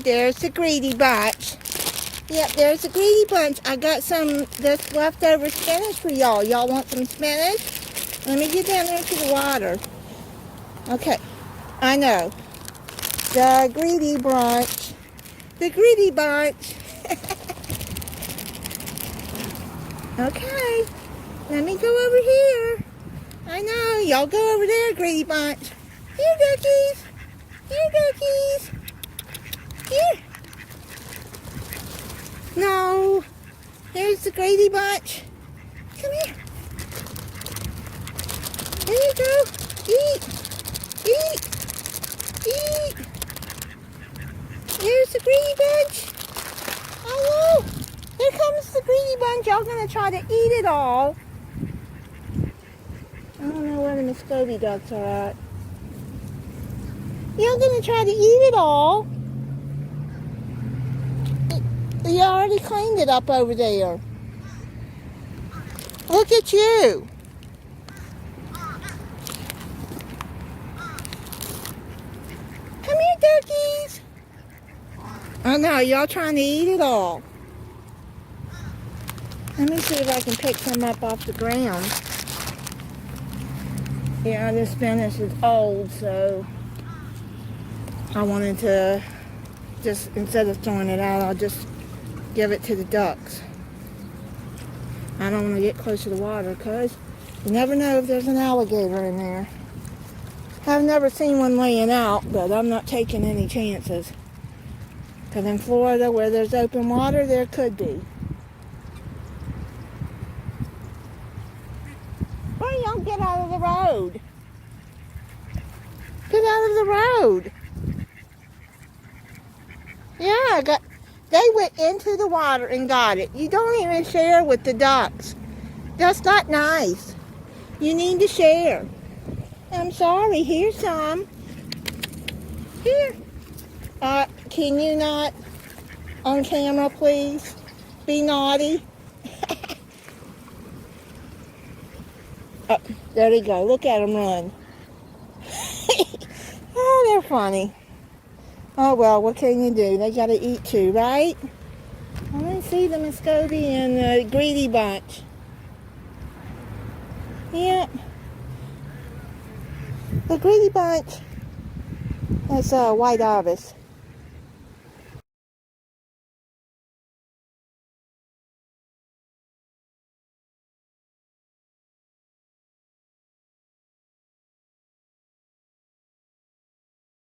there's the greedy bunch. Yep, there's the greedy bunch. I got some this leftover spinach for y'all. Y'all want some spinach? Let me get down there to the water. Okay, I know. The greedy bunch. The greedy bunch. Okay, let me go over here. I know, y'all go over there, greedy bunch. Here, duckies. Here, duckies. Here. No, there's the greedy bunch. Come here. There you go. Eat. Eat. Eat. There's the greedy bunch. Oh, no. Here comes the greedy bunch. Y'all gonna try to eat it all. I don't know where the Muscovy ducks are at. Y'all gonna try to eat it all. You already cleaned it up over there. Look at you. Come here, duckies. Oh no, y'all trying to eat it all. Let me see if I can pick some up off the ground. Yeah, this spinach is old, so I wanted to just, instead of throwing it out, I'll just give it to the ducks. I don't want to get close to the water because you never know if there's an alligator in there. I've never seen one laying out, but I'm not taking any chances. Because in Florida, where there's open water, there could be. Why y'all get out of the road? Get out of the road. Yeah, they went into the water and got it. You don't even share with the ducks. That's not nice. You need to share. I'm sorry. Here's some. Here. Can you not on camera, please? Be naughty. Oh, there they go. Look at them run. Oh, they're funny. Oh, well, what can you do? They got to eat too, right? I want to see the Muscovy and the greedy bunch. Yep. The greedy bunch. That's white ibis.